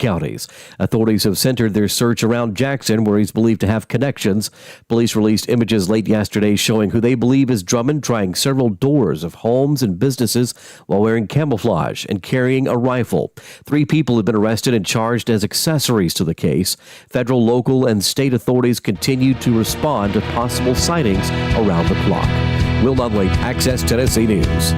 counties. Authorities have centered their search around Jackson, where he's believed to have connections. Police released images late yesterday showing who they believe is Drummond trying several doors of homes and businesses while wearing camouflage and carrying a rifle. 3 people have been arrested and charged as accessories to the case. Federal, local, and state authorities continue to respond to possible sightings around the clock. Will Ludwig, Access Tennessee News.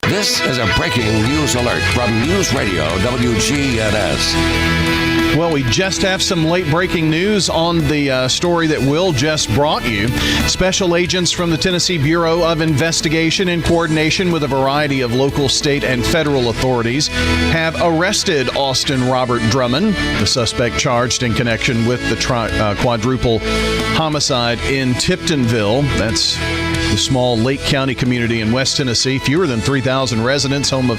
This is a breaking news alert from News Radio WGNS. Well, we just have some late-breaking news on the story that Will just brought you. Special agents from the Tennessee Bureau of Investigation, in coordination with a variety of local, state, and federal authorities, have arrested Austin Robert Drummond, the suspect charged in connection with the quadruple homicide in Tiptonville. That's the small Lake County community in West Tennessee, fewer than 3,000 residents, home of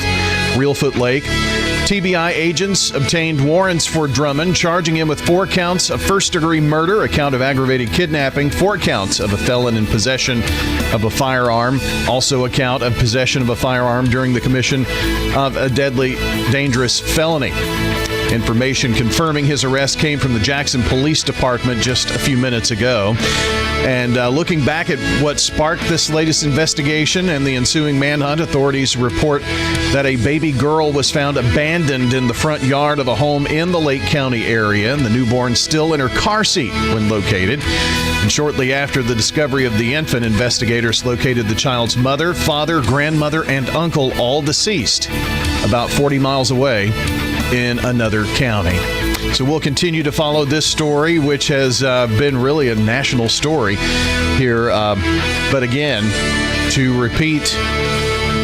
Reelfoot Lake. TBI agents obtained warrants for Drummond, charging him with 4 counts of first-degree murder, a count of aggravated kidnapping, 4 counts of a felon in possession of a firearm, also a count of possession of a firearm during the commission of a deadly, dangerous felony. Information confirming his arrest came from the Jackson Police Department just a few minutes ago. And looking back at what sparked this latest investigation and the ensuing manhunt, authorities report that a baby girl was found abandoned in the front yard of a home in the Lake County area, and the newborn still in her car seat when located. And shortly after the discovery of the infant, investigators located the child's mother, father, grandmother, and uncle, all deceased, about 40 miles away in another county. So we'll continue to follow this story, which has been really a national story here. But again, to repeat,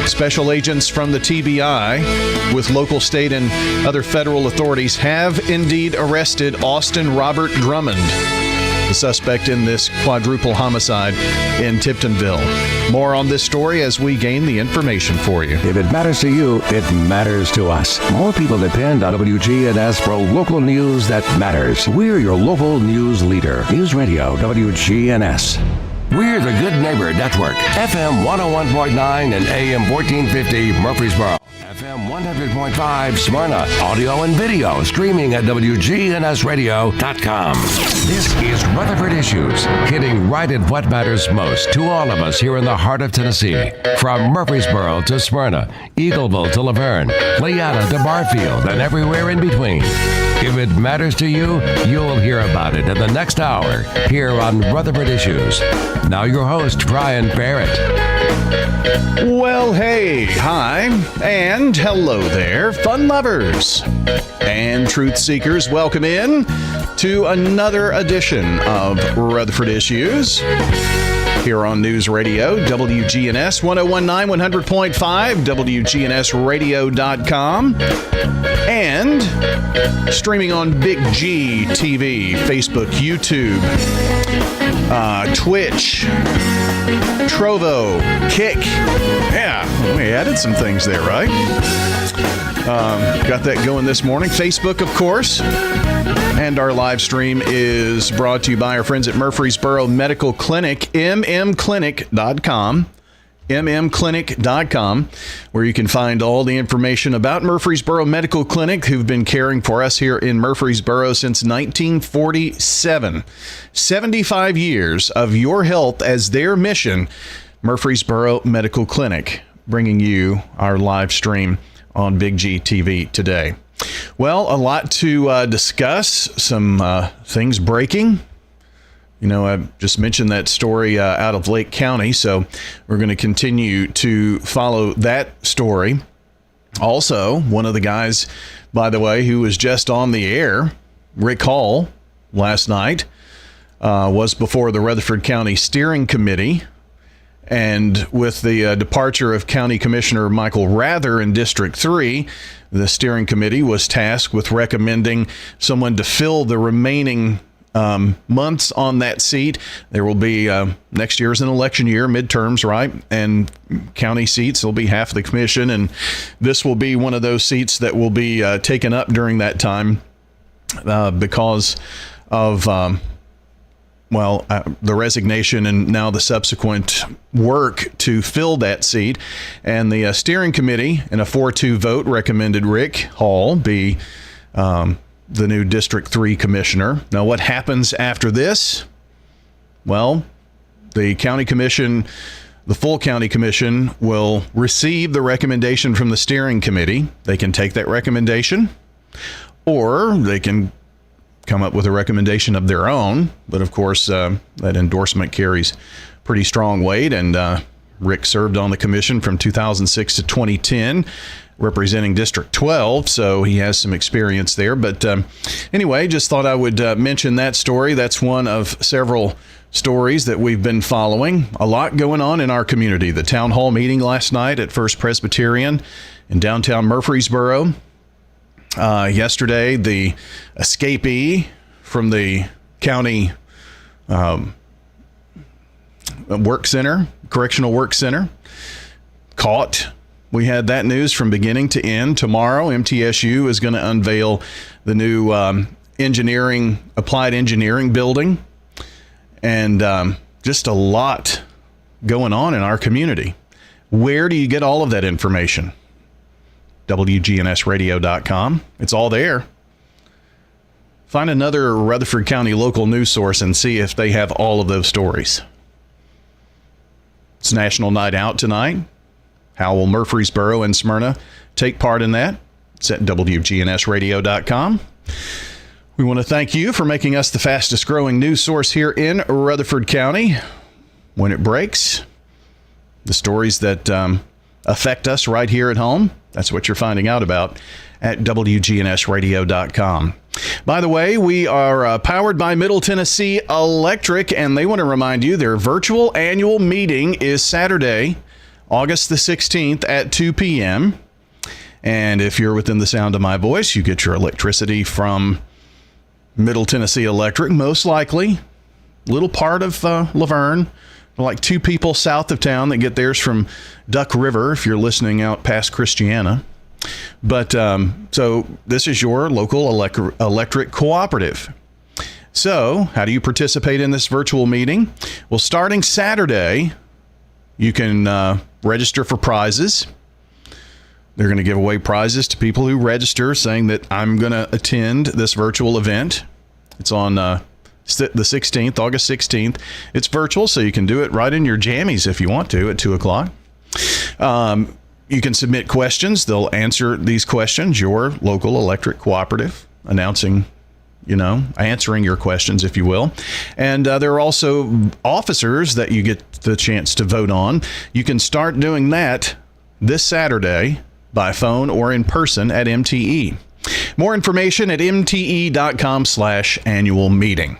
special agents from the TBI with local, state, and other federal authorities have indeed arrested Austin Robert Drummond, the suspect in this quadruple homicide in Tiptonville. More on this story as we gain the information for you. If it matters to you, it matters to us. More people depend on WGNS for local news that matters. We're your local news leader. News Radio WGNS. We're the Good Neighbor Network. FM 101.9 and AM 1450 Murfreesboro. FM 100.5 Smyrna. Audio and video streaming at wgnsradio.com. This is Rutherford Issues, hitting right at what matters most to all of us here in the heart of Tennessee. From Murfreesboro to Smyrna, Eagleville to Laverne, Leanna to Barfield, and everywhere in between. If it matters to you, you'll hear about it in the next hour here on Rutherford Issues. Now your host, Brian Barrett. Well, hey, hi, and hello there, fun lovers and truth seekers. Welcome in to another edition of Rutherford Issues here on News Radio, WGNS 101.9, 100.5, wgnsradio.com, and streaming on Big G TV, Facebook, YouTube, Twitch, Trovo, Kick. Yeah, we added some things there, right? Got that going this morning. Facebook, of course. And our live stream is brought to you by our friends at Murfreesboro Medical Clinic, mmclinic.com. mmclinic.com, where you can find all the information about Murfreesboro Medical Clinic, who've been caring for us here in Murfreesboro since 1947. 75 years of your health as their mission. Murfreesboro Medical Clinic, bringing you our live stream on Big G TV today. Well, a lot to discuss, some things breaking. You know, I just mentioned that story out of Lake County, so we're going to continue to follow that story. Also, one of the guys, by the way, who was just on the air, Rick Hall, last night, was before the Rutherford County Steering Committee. And with the departure of County Commissioner Michael Rather in District 3, the steering committee was tasked with recommending someone to fill the remaining months on that seat. There will be, next year is an election year, midterms, right? And county seats will be half the commission. And this will be one of those seats that will be taken up during that time because of the resignation and now the subsequent work to fill that seat. And the steering committee, in a 4-2 vote, recommended Rick Hall be the new District 3 commissioner. Now, what happens after this? Well, the county commission, the full county commission, will receive the recommendation from the steering committee. They can take that recommendation, or they can come up with a recommendation of their own. But of course, that endorsement carries pretty strong weight. And Rick served on the commission from 2006 to 2010, representing District 12. So he has some experience there. But anyway, just thought I would mention that story. That's one of several stories that we've been following. A lot going on in our community. The town hall meeting last night at First Presbyterian in downtown Murfreesboro. Yesterday, the escapee from the county correctional work center, caught. We had that news from beginning to end. Tomorrow, MTSU is going to unveil the new applied engineering building, and just a lot going on in our community. Where do you get all of that information? wgnsradio.com. It's all there. Find another Rutherford County local news source and see if they have all of those stories. It's National Night Out tonight. How will Murfreesboro and Smyrna take part in that? It's at wgnsradio.com. We want to thank you for making us the fastest growing news source here in Rutherford County. When it breaks, the stories that affect us right here at home, that's what you're finding out about at wgnsradio.com. By the way, we are powered by Middle Tennessee Electric, and they want to remind you their virtual annual meeting is Saturday, August the 16th at 2 p.m. And if you're within the sound of my voice, you get your electricity from Middle Tennessee Electric, most likely. Little part of Laverne. Like 2 people south of town that get theirs from Duck River, if you're listening out past Christiana. But so this is your local electric cooperative. So how do you participate in this virtual meeting? Well, starting Saturday, you can register for prizes. They're going to give away prizes to people who register, saying that I'm going to attend this virtual event. It's on the 16th, August 16th. It's virtual, so you can do it right in your jammies if you want to at 2 o'clock. You can submit questions. They'll answer these questions, your local electric cooperative, answering your questions, if you will. And there are also officers that you get the chance to vote on. You can start doing that this Saturday by phone or in person at MTE. More information at mte.com/annual meeting.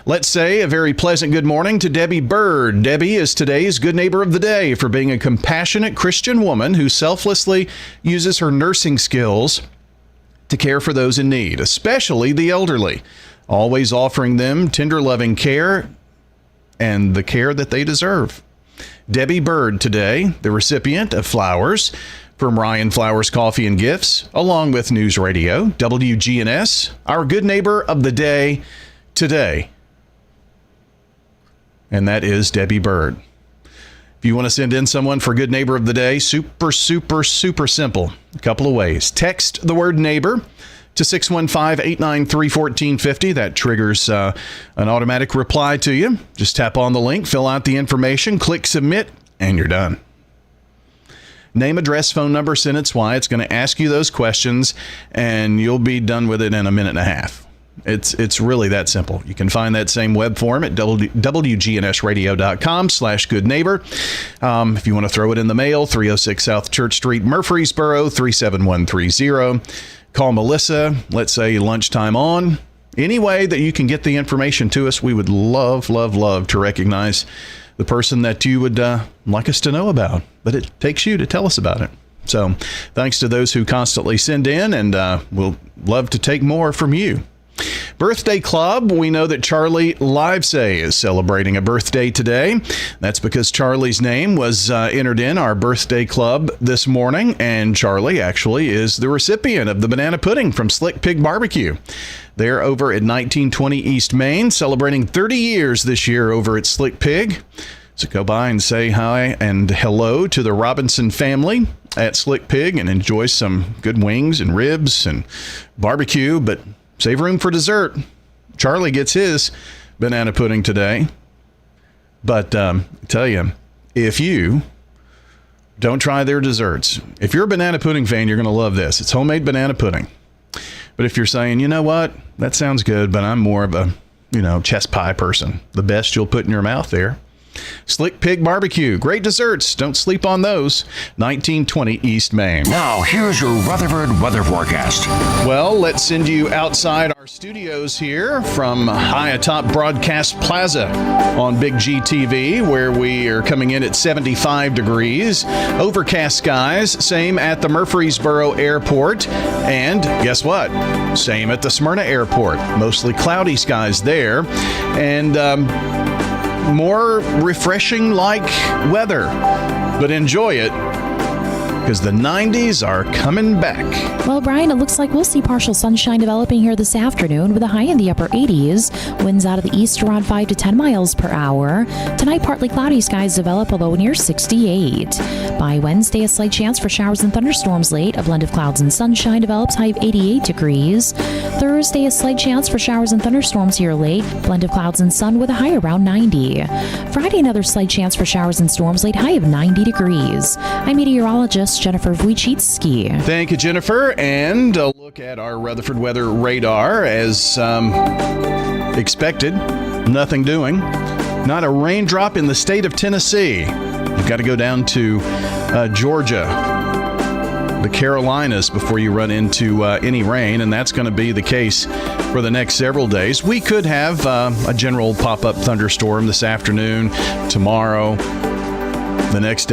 Let's say a very pleasant good morning to Debbie Bird. Debbie is today's Good Neighbor of the Day for being a compassionate Christian woman who selflessly uses her nursing skills to care for those in need, especially the elderly, always offering them tender, loving care and the care that they deserve. Debbie Bird today, the recipient of flowers from Ryan Flowers Coffee and Gifts, along with News Radio, WGNS, our Good Neighbor of the Day today. And that is Debbie Bird. If you want to send in someone for Good Neighbor of the Day, super simple. A couple of ways. Text the word neighbor to 615-893-1450. That triggers an automatic reply to you. Just tap on the link, fill out the information, click submit, and you're done. Name, address, phone number, sentence, why. It's going to ask you those questions, and you'll be done with it in a minute and a half. It's really that simple. You can find that same web form at wgnsradio.com/goodneighbor. If you want to throw it in the mail, 306 South Church Street, Murfreesboro, 37130. Call Melissa, let's say lunchtime on. Any way that you can get the information to us, we would love to recognize the person that you would like us to know about. But it takes you to tell us about it. So thanks to those who constantly send in, and we'll love to take more from you. Birthday Club, we know that Charlie Livesay is celebrating a birthday today. That's because Charlie's name was entered in our Birthday Club this morning, and Charlie actually is the recipient of the banana pudding from Slick Pig Barbecue. They're over at 1920 East Main, celebrating 30 years this year over at Slick Pig. So go by and say hi and hello to the Robinson family at Slick Pig and enjoy some good wings and ribs and barbecue, but save room for dessert. Charlie gets his banana pudding today. But tell you, if you don't try their desserts, if you're a banana pudding fan, you're going to love this. It's homemade banana pudding. But if you're saying, you know what, that sounds good, but I'm more of a, chest pie person, the best you'll put in your mouth there. Slick Pig Barbecue. Great desserts. Don't sleep on those. 1920 East Main. Now, here's your Rutherford weather forecast. Well, let's send you outside our studios here from high atop Broadcast Plaza on Big GTV, where we are coming in at 75 degrees. Overcast skies, same at the Murfreesboro Airport. And guess what? Same at the Smyrna Airport. Mostly cloudy skies there. And more refreshing like weather, but enjoy it because the 90s are coming back. Well, Brian, it looks like we'll see partial sunshine developing here this afternoon with a high in the upper 80s. Winds out of the east around 5 to 10 miles per hour. Tonight, partly cloudy skies develop, a low near 68. By Wednesday, a slight chance for showers and thunderstorms late. A blend of clouds and sunshine develops, high of 88 degrees. Thursday, a slight chance for showers and thunderstorms here late. Blend of clouds and sun with a high around 90. Friday, another slight chance for showers and storms late, high of 90 degrees. I'm meteorologist Jennifer Wojcicki. Thank you, Jennifer. And a look at our Rutherford weather radar. As expected, nothing doing. Not a raindrop in the state of Tennessee. You've got to go down to Georgia, the Carolinas, before you run into any rain, and that's going to be the case for the next several days. We could have a general pop-up thunderstorm this afternoon, tomorrow, the next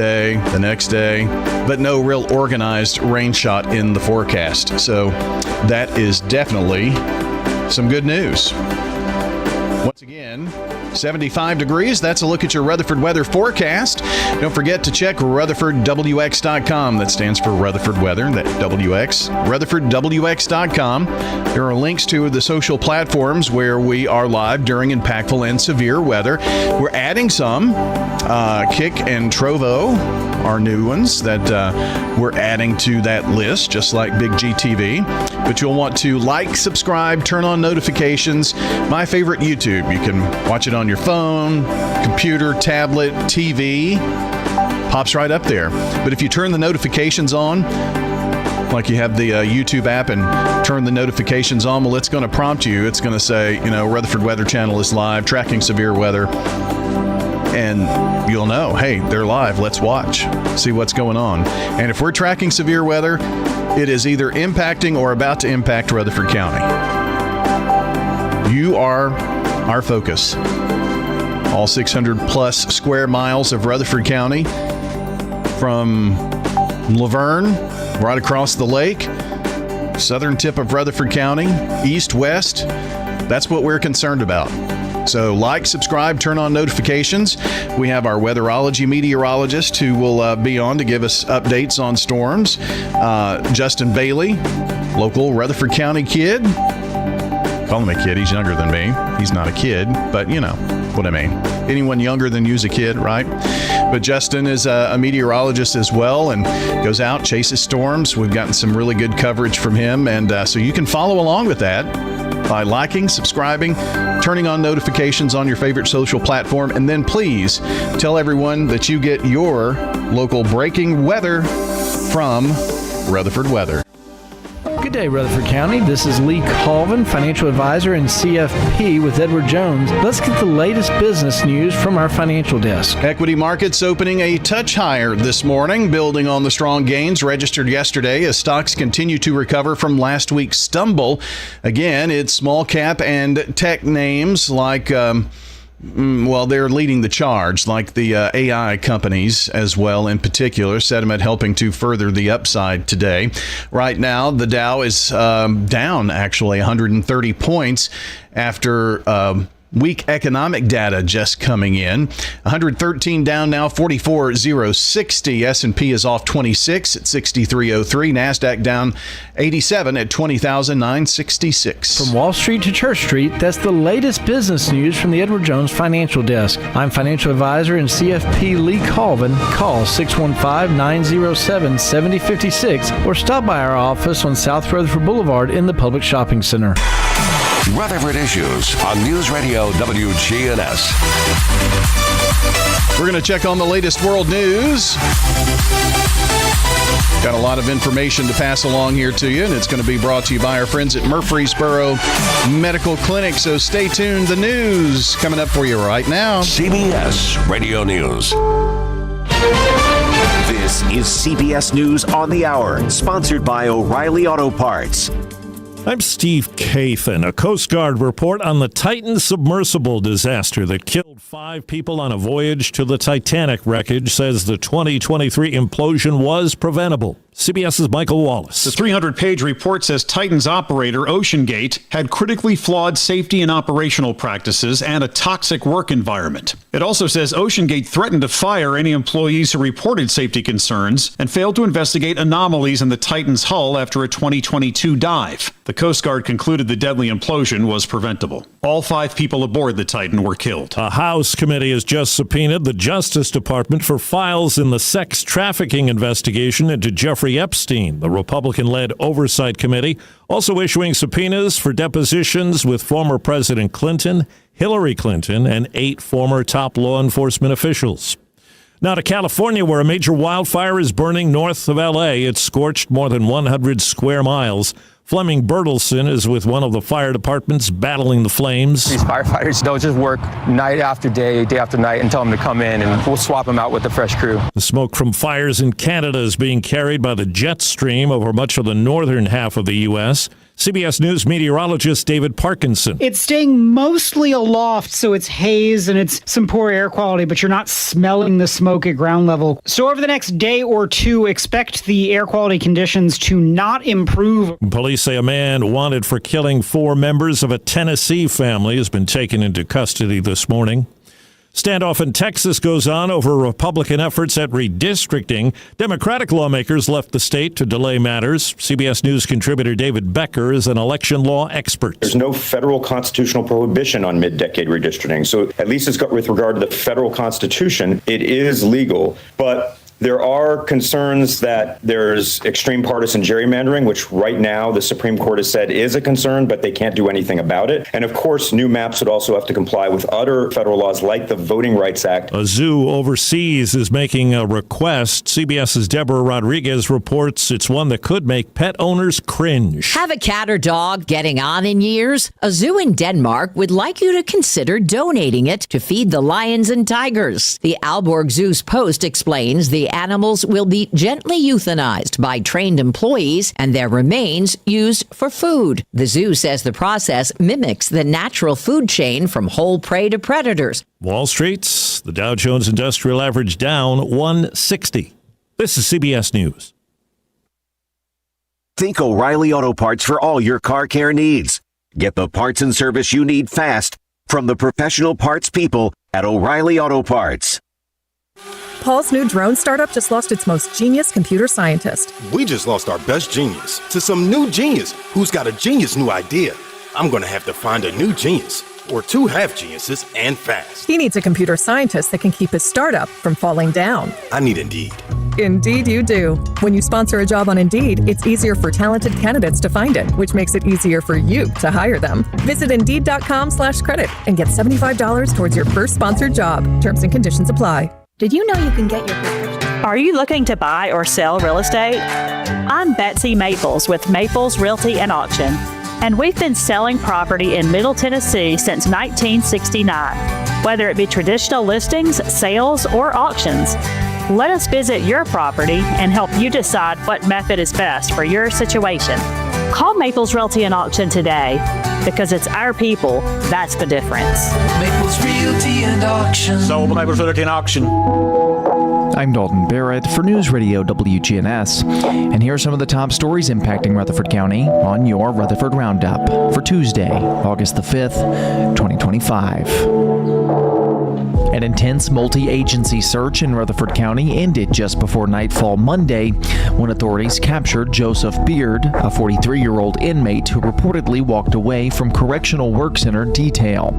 day, but no real organized rain shot in the forecast. So that is definitely some good news. Once again, 75 degrees. That's a look at your Rutherford weather forecast. Don't forget to check RutherfordWX.com. That stands for Rutherford Weather, that WX. RutherfordWX.com. There are links to the social platforms where we are live during impactful and severe weather. We're adding some. Kick and Trovo are new ones that we're adding to that list, just like Big GTV. But you'll want to like, subscribe, turn on notifications. My favorite, YouTube. You can watch it on your phone, computer, tablet, TV. Pops right up there. But if you turn the notifications on, like you have the YouTube app and turn the notifications on, well, it's going to prompt you. It's going to say, Rutherford Weather Channel is live, tracking severe weather. And you'll know, hey, they're live. Let's watch, see what's going on. And if we're tracking severe weather, it is either impacting or about to impact Rutherford County. You are our focus. All 600 plus square miles of Rutherford County, from Laverne right across the lake, southern tip of Rutherford County, east, west. That's what we're concerned about. So like, subscribe, turn on notifications. We have our weatherology meteorologist who will be on to give us updates on storms. Justin Bailey, local Rutherford County kid. Call him a kid. He's younger than me. He's not a kid, but you know what I mean. Anyone younger than you's a kid, right? But Justin is a meteorologist as well and goes out, chases storms. We've gotten some really good coverage from him. And so you can follow along with that by liking, subscribing, turning on notifications on your favorite social platform, and then please tell everyone that you get your local breaking weather from Rutherford Weather. Good day, Rutherford County. This is Lee Colvin, financial advisor and CFP with Edward Jones. Let's get the latest business news from our financial desk. Equity markets opening a touch higher this morning, building on the strong gains registered yesterday as stocks continue to recover from last week's stumble. Again, it's small cap and tech names like Well, they're leading the charge, like the AI companies as well in particular. Sentiment helping to further the upside today. Right now, the Dow is down, actually, 130 points after weak economic data just coming in. 113 down now, 44,060. S&P is off 26 at 6303. NASDAQ down 87 at 20,966. From Wall Street to Church Street, that's the latest business news from the Edward Jones Financial Desk. I'm financial advisor and CFP Lee Colvin. Call 615-907-7056 or stop by our office on South Rutherford Boulevard in the Public Shopping Center. Rutherford Issues on News Radio WGNS. We're going to check on the latest world news. Got a lot of information to pass along here to you, and it's going to be brought to you by our friends at Murfreesboro Medical Clinic. So stay tuned. The news coming up for you right now. CBS Radio News. This is CBS News on the Hour, sponsored by O'Reilly Auto Parts. I'm Steve Kathan. A Coast Guard report on the Titan submersible disaster that killed 5 people on a voyage to the Titanic wreckage says the 2023 implosion was preventable. CBS's Michael Wallace. The 300-page report says Titan's operator, OceanGate, had critically flawed safety and operational practices and a toxic work environment. It also says OceanGate threatened to fire any employees who reported safety concerns and failed to investigate anomalies in the Titan's hull after a 2022 dive. The Coast Guard concluded the deadly implosion was preventable. All 5 people aboard the Titan were killed. A House committee has just subpoenaed the Justice Department for files in the sex trafficking investigation into Jeffrey Epstein. The Republican-led Oversight Committee also issuing subpoenas for depositions with former President Clinton, Hillary Clinton, and 8 former top law enforcement officials. Now to California, where a major wildfire is burning north of L.A. It's scorched more than 100 square miles. Fleming Bertelson is with one of the fire departments battling the flames. These firefighters don't just work night after day, day after night, and tell them to come in, and we'll swap them out with the fresh crew. The smoke from fires in Canada is being carried by the jet stream over much of the northern half of the U.S. CBS News meteorologist David Parkinson. It's staying mostly aloft, so it's haze and it's some poor air quality, but you're not smelling the smoke at ground level. So over the next day or two, expect the air quality conditions to not improve. Police say a man wanted for killing 4 members of a Tennessee family has been taken into custody this morning. Standoff in Texas goes on over Republican efforts at redistricting. Democratic lawmakers left the state to delay matters. CBS News contributor David Becker is an election law expert. There's no federal constitutional prohibition on mid-decade redistricting. So at least with regard to the federal constitution, it is legal. But there are concerns that there's extreme partisan gerrymandering, which right now the Supreme Court has said is a concern, but they can't do anything about it. And of course, new maps would also have to comply with other federal laws like the Voting Rights Act. A zoo overseas is making a request. CBS's Deborah Rodriguez reports it's one that could make pet owners cringe. Have a cat or dog getting on in years? A zoo in Denmark would like you to consider donating it to feed the lions and tigers. The Aalborg Zoo's Post explains the animals will be gently euthanized by trained employees and their remains used for food. The zoo says the process mimics the natural food chain from whole prey to predators. Wall Street, the Dow Jones Industrial Average down 160. This is CBS News. Think O'Reilly Auto Parts for all your car care needs. Get the parts and service you need fast from the professional parts people at O'Reilly Auto Parts. Paul's new drone startup just lost its most genius computer scientist. We just lost our best genius to some new genius who's got a genius new idea. I'm going to have to find a new genius, or 2 half geniuses, and fast. He needs a computer scientist that can keep his startup from falling down. I need Indeed. Indeed you do. When you sponsor a job on Indeed, it's easier for talented candidates to find it, which makes it easier for you to hire them. Visit Indeed.com/credit and get $75 towards your first sponsored job. Terms and conditions apply. Did you know you can get your prescription? Are you looking to buy or sell real estate? I'm Betsy Maples with Maples Realty and Auction, and we've been selling property in Middle Tennessee since 1969. Whether it be traditional listings, sales, or auctions, let us visit your property and help you decide what method is best for your situation. Call Maples Realty and Auction today, because it's our people that's the difference. Maples Realty and Auction. Sold Maples Realty and Auction. I'm Dalton Barrett for News Radio WGNS, and here are some of the top stories impacting Rutherford County on your Rutherford Roundup for Tuesday, August the 5th, 2025. An intense multi-agency search in Rutherford County ended just before nightfall Monday when authorities captured Joseph Beard, a 43-year-old inmate who reportedly walked away from Correctional Work Center detail.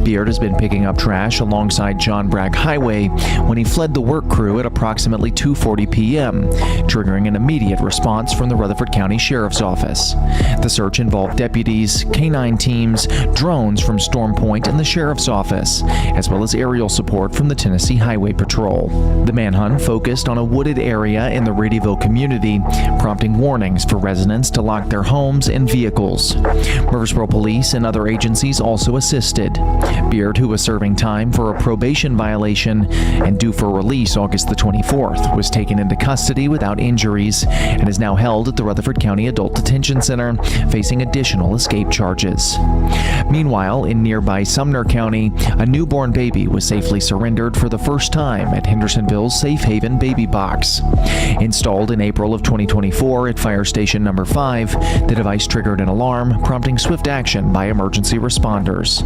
Beard has been picking up trash alongside John Bragg Highway when he fled the work crew at approximately 2:40 p.m., triggering an immediate response from the Rutherford County Sheriff's Office. The search involved deputies, canine teams, drones from Storm Point and the Sheriff's Office, as well as aerial support from the Tennessee Highway Patrol. The manhunt focused on a wooded area in the Radyville community, prompting warnings for residents to lock their homes and vehicles. Murfreesboro Police and other agencies also assisted. Beard, who was serving time for a probation violation and due for release August the 24th, was taken into custody without injuries and is now held at the Rutherford County Adult Detention Center, facing additional escape charges. Meanwhile, in nearby Sumner County, a newborn baby was safely surrendered for the first time at Hendersonville's Safe Haven Baby Box. Installed in April of 2024 at Fire Station Number 5, the device triggered an alarm, prompting swift action by emergency responders.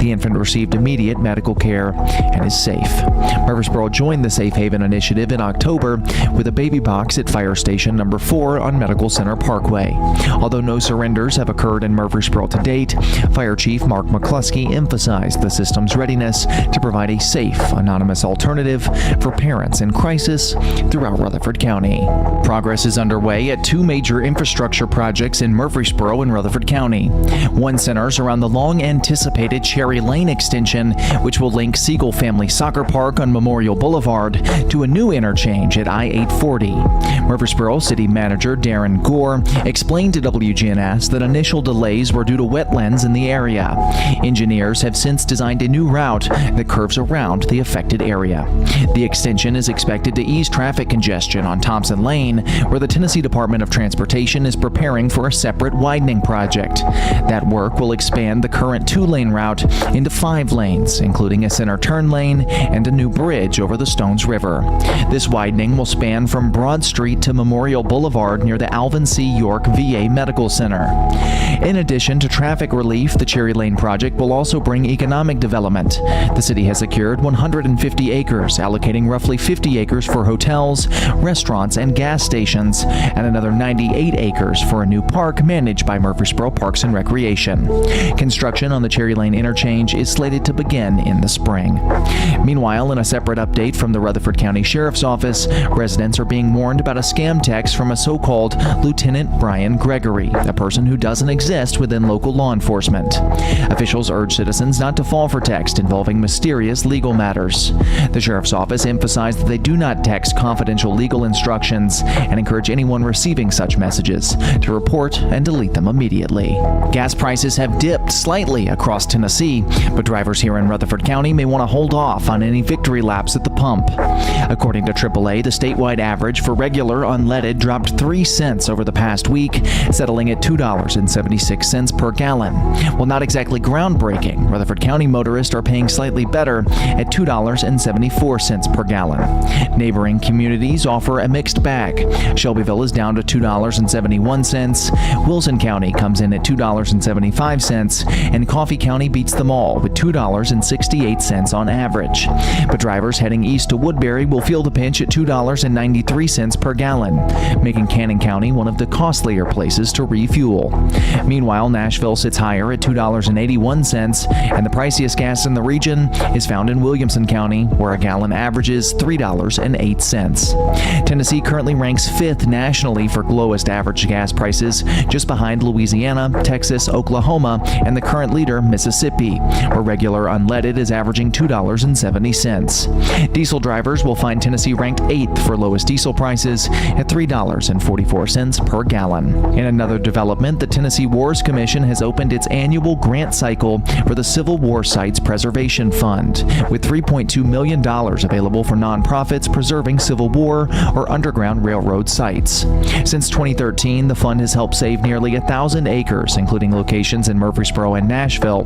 The infant received immediate medical care and is safe. Murfreesboro joined the Safe Haven initiative in October with a baby box at Fire Station Number 4 on Medical Center Parkway. Although no surrenders have occurred in Murfreesboro to date, Fire Chief Mark McCluskey emphasized the system's readiness to provide a safe, anonymous alternative for parents in crisis throughout Rutherford County. Progress is underway at two major infrastructure projects in Murfreesboro and Rutherford County. One centers around the long-anticipated Cherry Lane extension, which will link Siegel Family Soccer Park on Memorial Boulevard to a new interchange at I-840. Murfreesboro City Manager Darren Gore explained to WGNS that initial delays were due to wetlands in the area. Engineers have since designed a new route that curves around the affected area. The extension is expected to ease traffic congestion on Thompson Lane, where the Tennessee Department of Transportation is preparing for a separate widening project. That work will expand the current 2-lane route into 5 lanes, including a center turn lane and a new bridge over the Stones River. This widening will span from Broad Street to Memorial Boulevard near the Alvin C. York VA Medical Center. In addition to traffic relief, the Cherry Lane project will also bring economic development. The city has secured 150 acres, allocating roughly 50 acres for hotels, restaurants, and gas stations, and another 98 acres for a new park managed by Murfreesboro Parks and Recreation. Construction on the Cherry Lane interchange is slated to begin in the spring. Meanwhile, in a separate update from the Rutherford County Sheriff's Office, residents are being warned about a scam text from a so-called Lieutenant Brian Gregory, a person who doesn't exist within local law enforcement. Officials urge citizens not to fall for text involving mysterious legal matters. The Sheriff's Office emphasized that they do not text confidential legal instructions and encourage anyone receiving such messages to report and delete them immediately. Gas prices have dipped slightly across Tennessee, but drivers here in Rutherford County may want to hold off on any victory laps at the pump. According to AAA, the statewide average for regular unleaded dropped 3 cents over the past week, settling at $2.76 per gallon. While not exactly groundbreaking, Rutherford County motorists are paying slightly better at $2.74 per gallon. Neighboring communities offer a mixed bag. Shelbyville is down to $2.71. Wilson County comes in at $2.75, and Coffee County beats them all with $2.68 on average. But drivers heading east to Woodbury will feel the pinch at $2.93 per gallon, making Cannon County one of the costlier places to refuel. Meanwhile, Nashville sits higher at $2.81, and the priciest gas in the region is found in Williamson County, where a gallon averages $3.08. Tennessee currently ranks 5th nationally for lowest average gas prices, just behind Louisiana, Texas, Oklahoma, and the current leader, Mississippi, where regular unleaded is averaging $2.70. Diesel drivers will find Tennessee ranked 8th for lowest diesel prices at $3.44 per gallon. In another development, the Tennessee Wars Commission has opened its annual grant cycle for the Civil War Sites Preservation Fund. with $3.2 million available for nonprofits preserving Civil War or Underground Railroad sites. Since 2013, the fund has helped save nearly 1,000 acres, including locations in Murfreesboro and Nashville.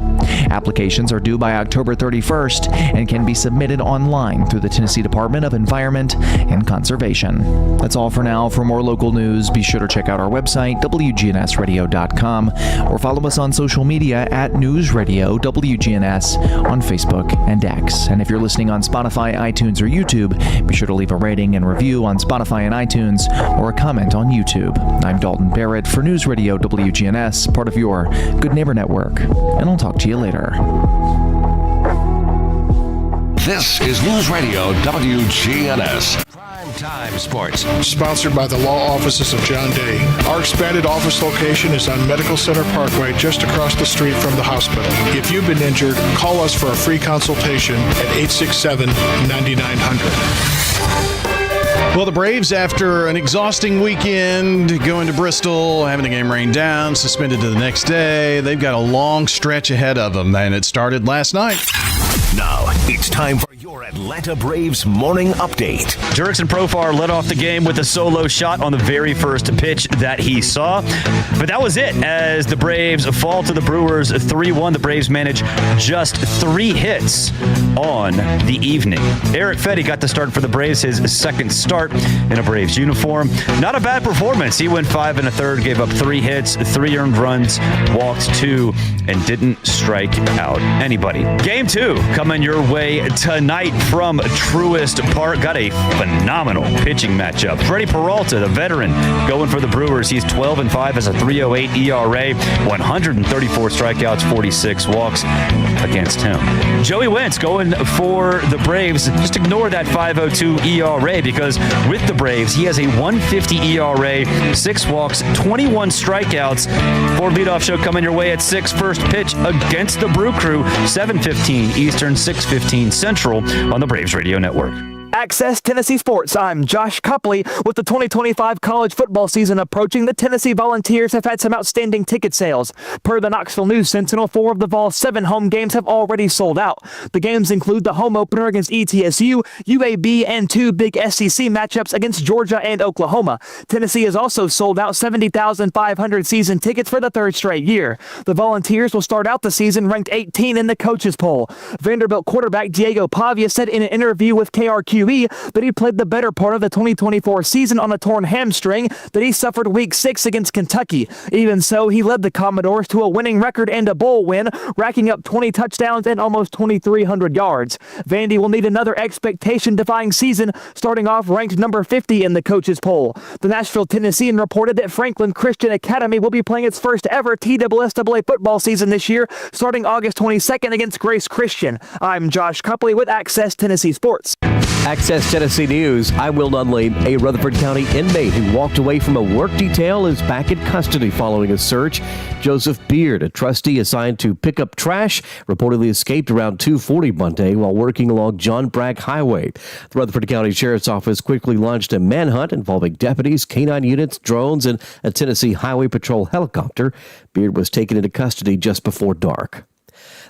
Applications are due by October 31st and can be submitted online through the Tennessee Department of Environment and Conservation. That's all for now. For more local news, be sure to check out our website, wgnsradio.com, or follow us on social media at News Radio WGNS on Facebook and X. And if you're listening on Spotify, iTunes, or YouTube, be sure to leave a rating and review on Spotify and iTunes or a comment on YouTube. I'm Dalton Barrett for News Radio WGNS, part of your Good Neighbor Network. And I'll talk to you later. This is News Radio WGNS. Primetime Sports. Sponsored by the law offices of John Day. Our expanded office location is on Medical Center Parkway, just across the street from the hospital. If you've been injured, call us for a free consultation at 867-9900. Well, the Braves, after an exhausting weekend, going to Bristol, having the game rained down, suspended to the next day, they've got a long stretch ahead of them, and it started last night. Now, it's time for your Atlanta Braves morning update. Jurickson Profar led off the game with a solo shot on the very first pitch that he saw. But that was it as the Braves fall to the Brewers 3-1. The Braves managed just 3 hits on the evening. Eric Fetty got the start for the Braves, his second start in a Braves uniform. Not a bad performance. He went 5 1/3, gave up 3 hits, 3 earned runs, walked 2, and didn't strike out anybody. Game 2 coming your way tonight from Truist Park. Got a phenomenal pitching matchup. Freddie Peralta, the veteran, going for the Brewers. He's 12-5 as a 3.08 ERA, 134 strikeouts, 46 walks against him. Joey Wentz going for the Braves. Just ignore that 5.02 ERA because with the Braves, he has a 1.50 ERA, 6 walks, 21 strikeouts. For leadoff show coming your way at 6, first pitch against the Brew Crew, 7:15 Eastern, 6:15 Central on the Braves Radio Network. Access Tennessee Sports. I'm Josh Copley. With the 2025 college football season approaching, the Tennessee Volunteers have had some outstanding ticket sales. Per the Knoxville News Sentinel, 4 of the Vols' 7 home games have already sold out. The games include the home opener against ETSU, UAB, and 2 big SEC matchups against Georgia and Oklahoma. Tennessee has also sold out 70,500 season tickets for the 3rd straight year. The Volunteers will start out the season ranked 18 in the coaches poll. Vanderbilt quarterback Diego Pavia said in an interview with KRQE that he played the better part of the 2024 season on a torn hamstring that he suffered week 6 against Kentucky. Even so, he led the Commodores to a winning record and a bowl win, racking up 20 touchdowns and almost 2,300 yards. Vandy will need another expectation-defying season, starting off ranked number 50 in the coaches poll. The Nashville Tennessean reported that Franklin Christian Academy will be playing its first ever TSSAA football season this year, starting August 22nd against Grace Christian. I'm Josh Copley with Access Tennessee Sports. Access Tennessee News. I'm Will Nunley. A Rutherford County inmate who walked away from a work detail is back in custody following a search. Joseph Beard, a trustee assigned to pick up trash, reportedly escaped around 2:40 Monday while working along John Bragg Highway. The Rutherford County Sheriff's Office quickly launched a manhunt involving deputies, canine units, drones, and a Tennessee Highway Patrol helicopter. Beard was taken into custody just before dark.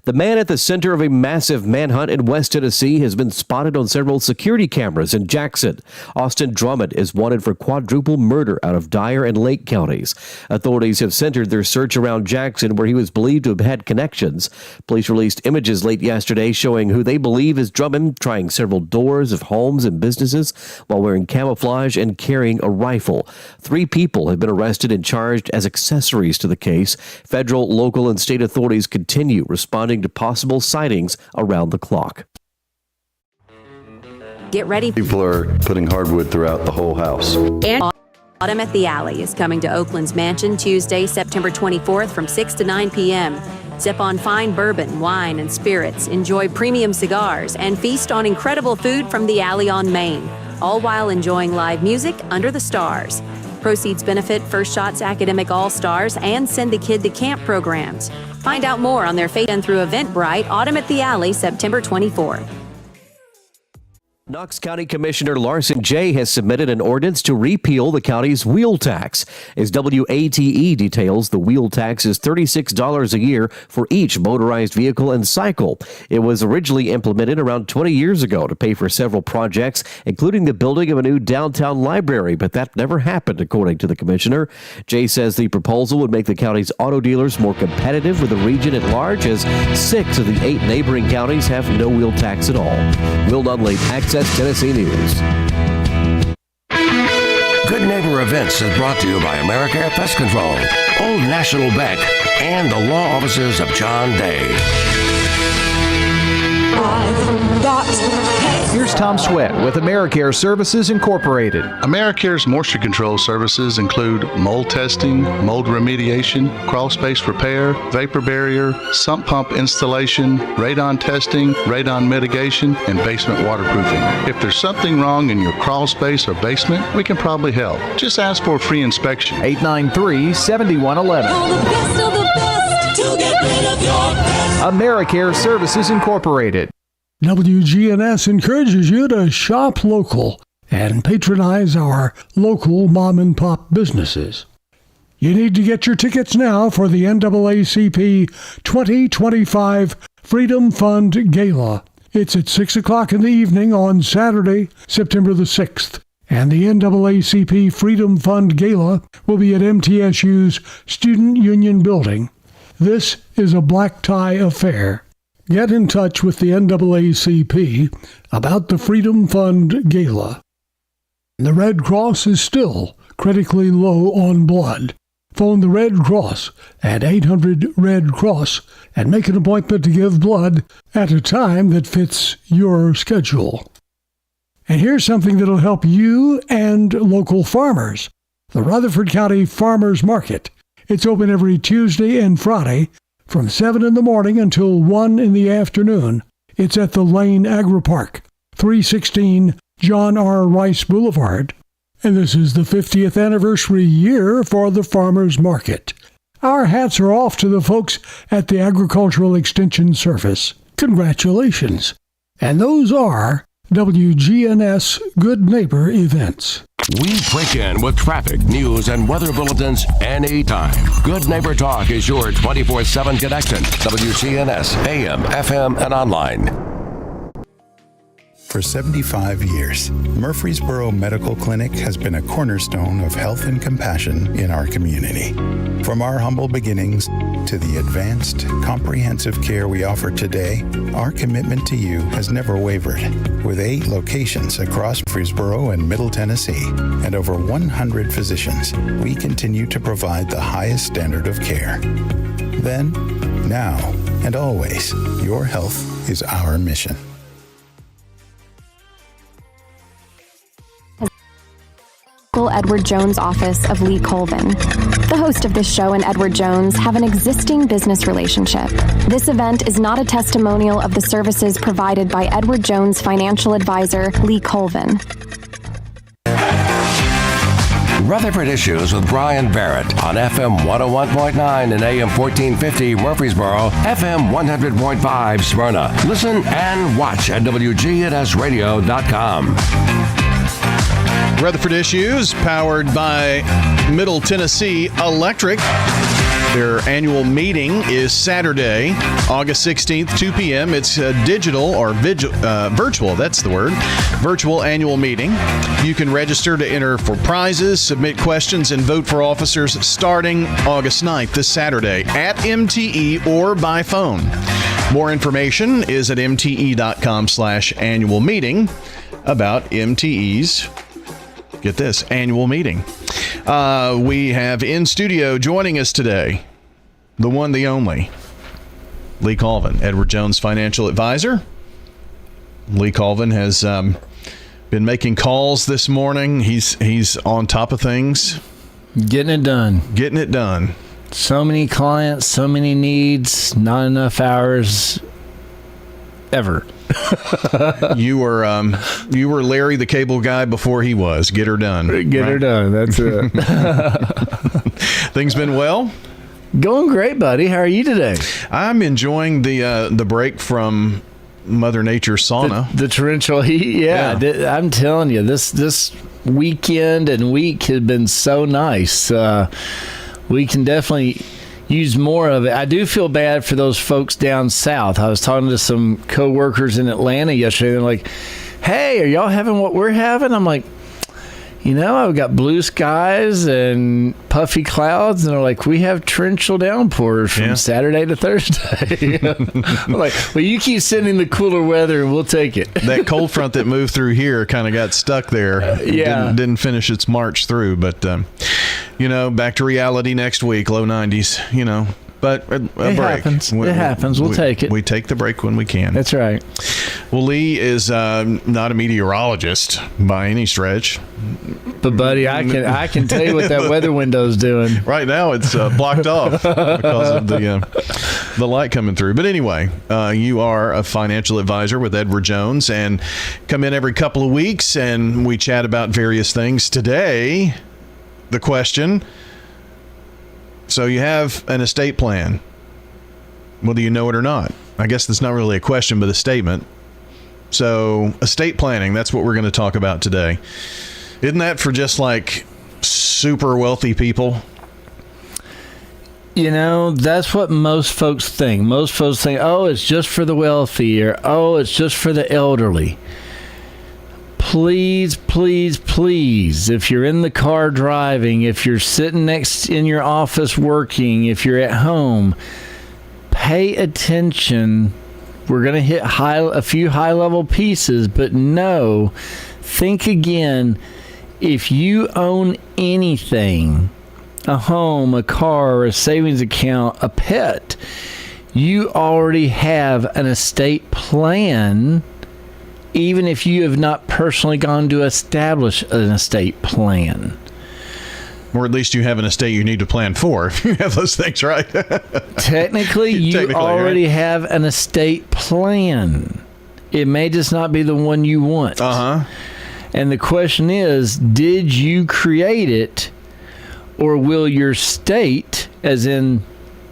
The man at the center of a massive manhunt in West Tennessee has been spotted on several security cameras in Jackson. Austin Drummond is wanted for quadruple murder out of Dyer and Lake counties. Authorities have centered their search around Jackson, where he was believed to have had connections. Police released images late yesterday showing who they believe is Drummond trying several doors of homes and businesses while wearing camouflage and carrying a rifle. 3 people have been arrested and charged as accessories to the case. Federal, local, and state authorities continue responding to possible sightings around the clock. Get ready. People are putting hardwood throughout the whole house. And Autumn at the Alley is coming to Oakland's Mansion Tuesday, September 24th from 6 to 9 p.m. Sip on fine bourbon, wine, and spirits, enjoy premium cigars, and feast on incredible food from the Alley on Main, all while enjoying live music under the stars. Proceeds benefit First Shots Academic All-Stars and Send the Kid to Camp programs. Find out more on their Facebook and through Eventbrite. Autumn at the Alley, September 24th. Knox County Commissioner Larson J. has submitted an ordinance to repeal the county's wheel tax. As WATE details, the wheel tax is $36 a year for each motorized vehicle and cycle. It was originally implemented around 20 years ago to pay for several projects, including the building of a new downtown library, but that never happened, according to the commissioner. J. says the proposal would make the county's auto dealers more competitive with the region at large, as 6 of the 8 neighboring counties have no wheel tax at all. Will Nunley, Access Tennessee News. Good Neighbor Events is brought to you by Americare Pest Control, Old National Bank, and the law offices of John Day. Here's Tom Sweat with Americare Services Incorporated. Americare's moisture control services include mold testing, mold remediation, crawl space repair, vapor barrier, sump pump installation, radon testing, radon mitigation, and basement waterproofing. If there's something wrong in your crawl space or basement, we can probably help. Just ask for a free inspection. 893-7111. Americare Services Incorporated. WGNS encourages you to shop local and patronize our local mom and pop businesses. You need to get your tickets now for the NAACP 2025 Freedom Fund Gala. It's at 6 o'clock in the evening on Saturday, September the 6th. And the NAACP Freedom Fund Gala will be at MTSU's Student Union Building. This is a black tie affair. Get in touch with the NAACP about the Freedom Fund Gala. The Red Cross is still critically low on blood. Phone the Red Cross at 800-RED-CROSS and make an appointment to give blood at a time that fits your schedule. And here's something that'll help you and local farmers. The Rutherford County Farmers Market. It's open every Tuesday and Friday from 7 in the morning until 1 in the afternoon. It's at the Lane Agri-Park, 316 John R. Rice Boulevard. And this is the 50th anniversary year for the Farmers Market. Our hats are off to the folks at the Agricultural Extension Service. Congratulations. And those are WGNS Good Neighbor events. We break in with traffic, news, and weather bulletins anytime. Good Neighbor Talk is your 24/7 connection. WGNS, AM, FM, and online. For 75 years, Murfreesboro Medical Clinic has been a cornerstone of health and compassion in our community. From our humble beginnings to the advanced, comprehensive care we offer today, our commitment to you has never wavered. With 8 locations across Murfreesboro and Middle Tennessee and over 100 physicians, we continue to provide the highest standard of care. Then, now, and always, your health is our mission. Edward Jones office of Lee Colvin. The host of this show and Edward Jones have an existing business relationship. This event is not a testimonial of the services provided by Edward Jones financial advisor Lee Colvin. Rutherford Issues with Brian Barrett on FM 101.9 and AM 1450 Murfreesboro, FM 100.5 Smyrna. Listen and watch at wgnsradio.com. Rutherford Issues, powered by Middle Tennessee Electric. Their annual meeting is Saturday, August 16th, 2 p.m. It's a digital or virtual, that's the word, virtual annual meeting. You can register to enter for prizes, submit questions, and vote for officers starting August 9th, this Saturday, at MTE or by phone. More information is at mte.com/annual meeting about MTE's, get this, annual meeting. We have in studio joining us today, the one, the only, Lee Colvin, Edward Jones financial advisor. Lee Colvin has been making calls this morning. He's on top of things. Getting it done. So many clients, so many needs, not enough hours ever. You were Larry the Cable Guy before he was. Get her done. Get her done. That's it. Things been well? Going great, buddy. How are you today? I'm enjoying the break from Mother Nature sauna. The torrential heat, yeah. I'm telling you, this weekend and week has been so nice. We can definitely use more of it. I do feel bad for those folks down south. I was talking to some coworkers in Atlanta yesterday. They're like, hey, are y'all having what we're having? I'm like, I've got blue skies and puffy clouds, and they're like, we have torrential downpours from Saturday to Thursday. I'm like, well, you keep sending the cooler weather, and we'll take it. That cold front that moved through here kind of got stuck there. Didn't finish its march through, but back to reality next week, low 90s. But a break. Happens. It happens. We'll take it. We take the break when we can. That's right. Well, Lee is not a meteorologist by any stretch. But, buddy, I can tell you what that weather window's doing. Right now it's blocked off because of the light coming through. But anyway, you are a financial advisor with Edward Jones and come in every couple of weeks, and we chat about various things. Today, the question... So you have an estate plan, whether you know it or not. I guess that's not really a question, but a statement. So estate planning, that's what we're going to talk about today. Isn't that for just like super wealthy people? That's what most folks think. Most folks think, oh, it's just for the wealthy, or oh, it's just for the elderly. Please, please, please, if you're in the car driving, if you're sitting next in your office working, if you're at home, pay attention. We're going to hit a few high-level pieces, but think again. If you own anything, a home, a car, a savings account, a pet, you already have an estate plan. Even if you have not personally gone to establish an estate plan. Or at least you have an estate you need to plan for. If you have those things, right? Technically, you already have an estate plan. It may just not be the one you want. Uh-huh. And the question is, did you create it, or will your state, as in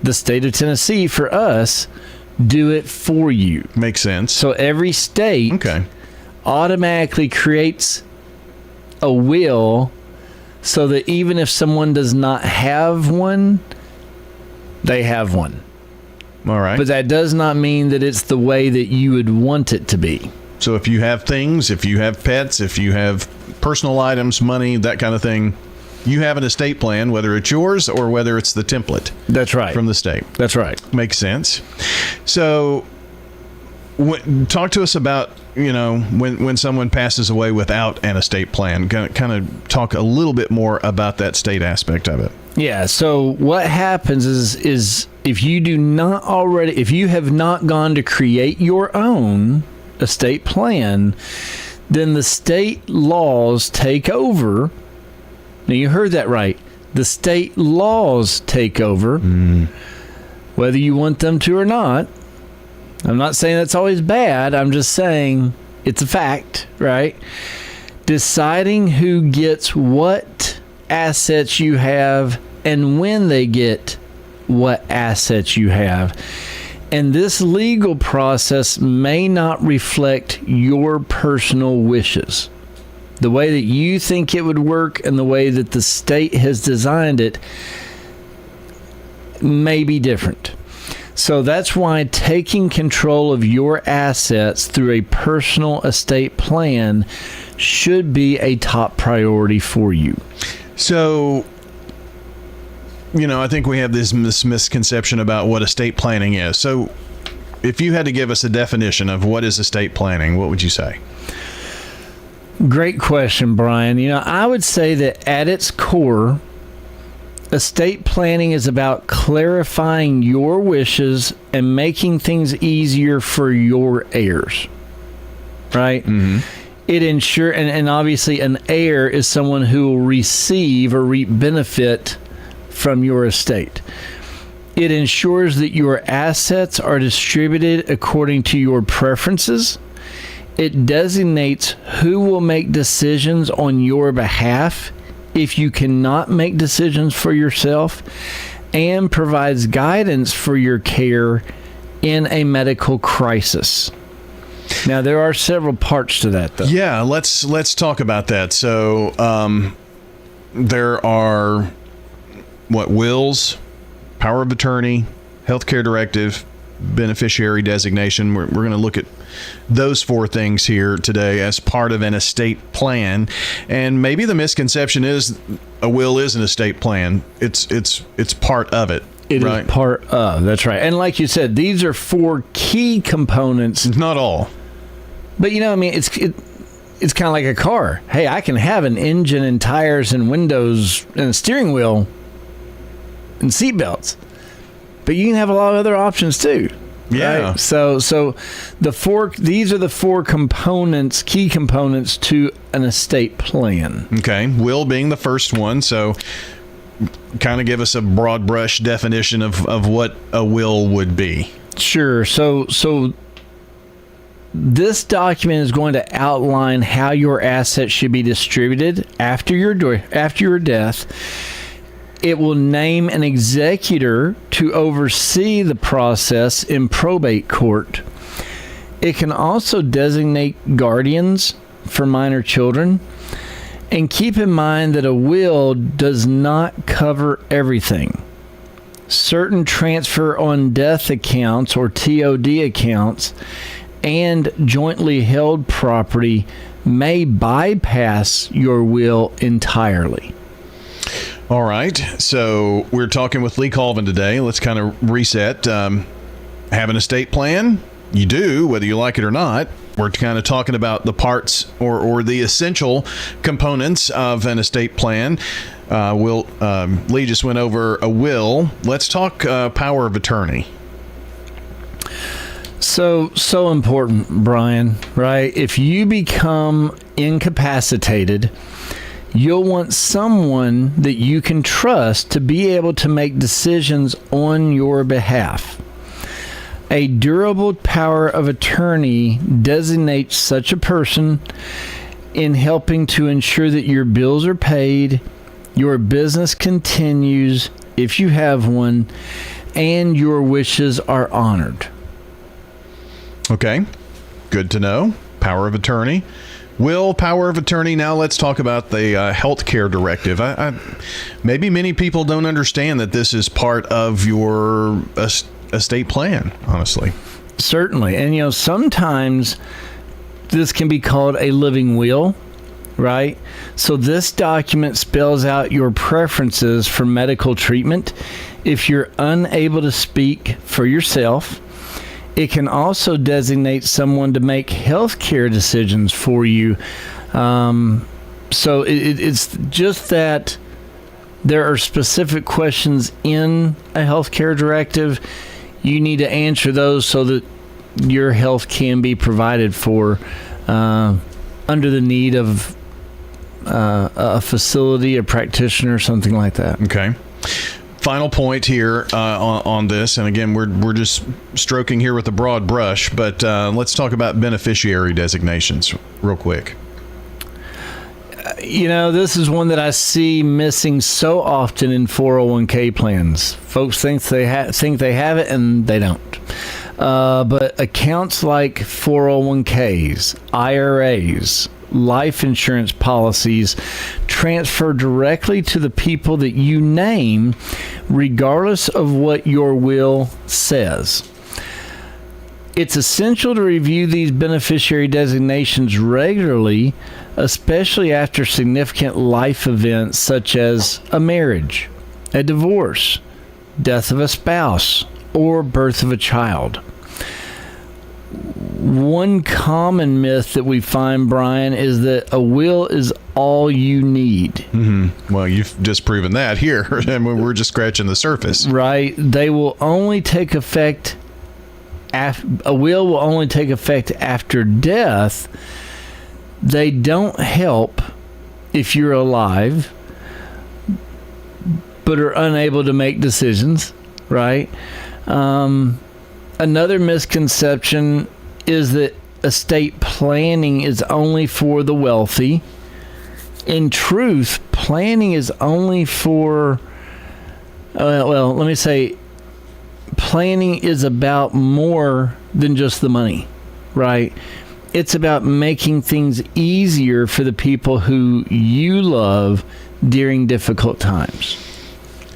the state of Tennessee for us, do it for you? Makes sense. So every state automatically creates a will so that even if someone does not have one, they have one. All right. But that does not mean that it's the way that you would want it to be. So if you have things, if you have pets, if you have personal items, money, that kind of thing, you have an estate plan, whether it's yours or whether it's the template. That's right. From the state. That's right. Makes sense. So talk to us about, when someone passes away without an estate plan. Kind of talk a little bit more about that state aspect of it. Yeah. So what happens is if you have not gone to create your own estate plan, then the state laws take over. Now, you heard that right. The state laws take over, whether you want them to or not. I'm not saying that's always bad. I'm just saying it's a fact, right? Deciding who gets what assets you have and when they get what assets you have. And this legal process may not reflect your personal wishes. The way that you think it would work and the way that the state has designed it may be different. So that's why taking control of your assets through a personal estate plan should be a top priority for you. So, I think we have this misconception about what estate planning is. So if you had to give us a definition of what is estate planning, what would you say? Great question, Brian. I would say that at its core, estate planning is about clarifying your wishes and making things easier for your heirs, right? Mm-hmm. It ensures, and obviously an heir is someone who will receive or reap benefit from your estate. It ensures that your assets are distributed according to your preferences. It designates who will make decisions on your behalf if you cannot make decisions for yourself, and provides guidance for your care in a medical crisis. Now, there are several parts to that, though. Yeah, let's talk about that. So there are, wills, power of attorney, healthcare directive, beneficiary designation. We're going to look at those four things here today as part of an estate plan. And maybe the misconception is a will is an estate plan. It's part of it. It right? is part of. That's right. And like you said, these are four key components. Not all. But, it's kind of like a car. Hey, I can have an engine and tires and windows and a steering wheel and seatbelts. But you can have a lot of other options too. Yeah. Right? So these are the four components, key components to an estate plan. Okay. Will being the first one. So kind of give us a broad brush definition of what a will would be. Sure. So this document is going to outline how your assets should be distributed after your death. It will name an executor to oversee the process in probate court. It can also designate guardians for minor children. And keep in mind that a will does not cover everything. Certain transfer on death accounts or TOD accounts and jointly held property may bypass your will entirely. All right. So we're talking with Lee Colvin today. Let's kind of reset. Have an estate plan? You do, whether you like it or not. We're kind of talking about the parts or the essential components of an estate plan. Lee just went over a will. Let's talk power of attorney. So important, Brian, right? If you become incapacitated, you'll want someone that you can trust to be able to make decisions on your behalf. A durable power of attorney designates such a person in helping to ensure that your bills are paid, your business continues, if you have one, and your wishes are honored. Okay, good to know. Power of attorney. Will, power of attorney. Now let's talk about the healthcare directive. Maybe many people don't understand that this is part of your estate plan, honestly. Certainly. And, sometimes this can be called a living will, right? So this document spells out your preferences for medical treatment if you're unable to speak for yourself. It can also designate someone to make healthcare decisions for you. So it's just that there are specific questions in a healthcare directive. You need to answer those so that your health can be provided for under the need of a facility, a practitioner, something like that. Okay. Final point here on this, and again, we're just stroking here with a broad brush, but let's talk about beneficiary designations real quick. This is one that I see missing so often in 401k plans. Folks think they have it, and they don't. But accounts like 401ks, IRAs, life insurance policies transfer directly to the people that you name, regardless of what your will says. It's essential to review these beneficiary designations regularly, especially after significant life events such as a marriage, a divorce, death of a spouse, or birth of a child. One common myth that we find, Brian, is that a will is all you need. Mm-hmm. Well, you've just proven that here. I mean, we're just scratching the surface. Right. They will only take effect. A will will only take effect after death. They don't help if you're alive, but are unable to make decisions. Right. Another misconception is that estate planning is only for the wealthy. In truth, planning is only for, planning is about more than just the money, right? it's about making things easier for the people who you love during difficult times.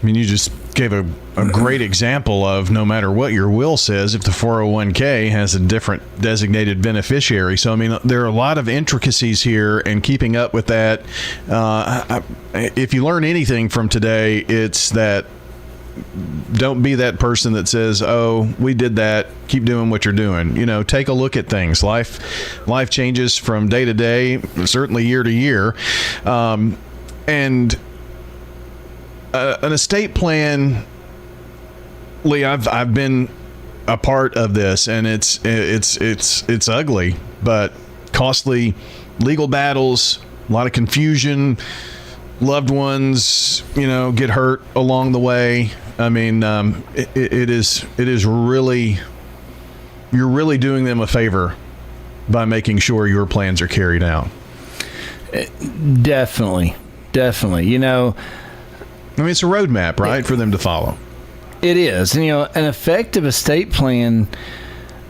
I mean, you just gave a great example of no matter what your will says, if the 401k has a different designated beneficiary. So, I mean, there are a lot of intricacies here, and keeping up with that. If you learn anything from today, it's that don't be that person that says, oh, we did that, keep doing what you're doing. You know, take a look at things. Life changes from day to day, certainly year to year. And an estate plan, Lee, I've been a part of this, and it's ugly, but costly legal battles, a lot of confusion, loved ones, get hurt along the way. I mean, it is really, you're really doing them a favor by making sure your plans are carried out. Definitely. I mean, it's a roadmap, right, for them to follow. It is. And, an effective estate plan,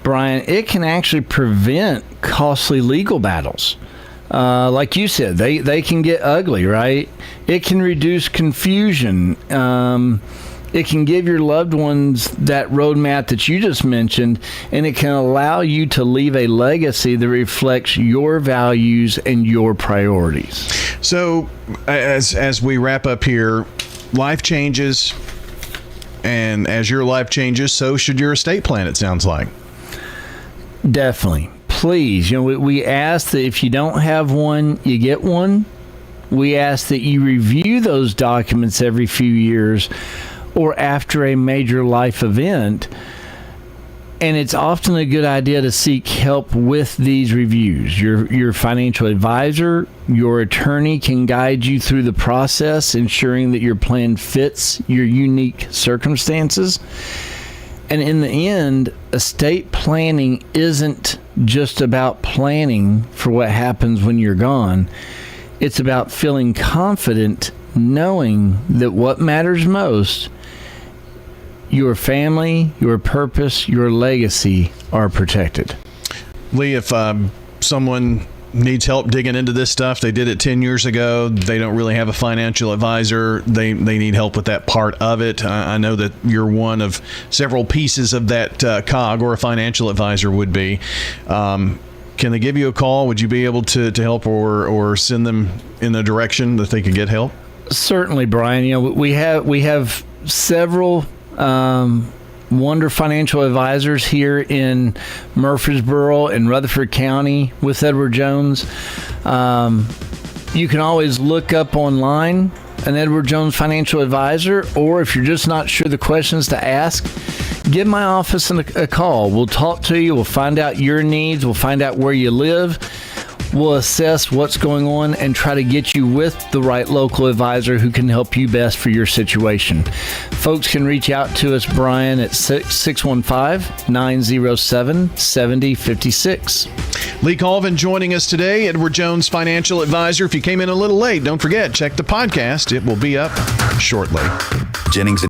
Brian, it can actually prevent costly legal battles. Like you said, they can get ugly, right? It can reduce confusion. It can give your loved ones that roadmap that you just mentioned, and it can allow you to leave a legacy that reflects your values and your priorities. So, as we wrap up here, life changes, and as your life changes, so should your estate plan, it sounds like. Definitely. Please, we ask that if you don't have one, you get one. We ask that you review those documents every few years or after a major life event. And it's often a good idea to seek help with these reviews. Your financial advisor, your attorney can guide you through the process, ensuring that your plan fits your unique circumstances. And in the end, estate planning isn't just about planning for what happens when you're gone. It's about feeling confident knowing that what matters most, your family, your purpose, your legacy are protected. Lee, if someone needs help digging into this stuff, they did it 10 years ago, they don't really have a financial advisor, they need help with that part of it. I know that you're one of several pieces of that cog, or a financial advisor would be. Can they give you a call? Would you be able to help or send them in a direction that they could get help? Certainly, Brian. We have several Wonder Financial Advisors here in Murfreesboro and Rutherford County with Edward Jones. You can always look up online an Edward Jones Financial Advisor, or if you're just not sure the questions to ask, give my office a call. We'll talk to you. We'll find out your needs. We'll find out where you live. We'll assess what's going on and try to get you with the right local advisor who can help you best for your situation. Folks can reach out to us, Brian, at 615-907-7056. Lee Colvin joining us today, Edward Jones Financial Advisor. If you came in a little late, don't forget, check the podcast. It will be up shortly. Jennings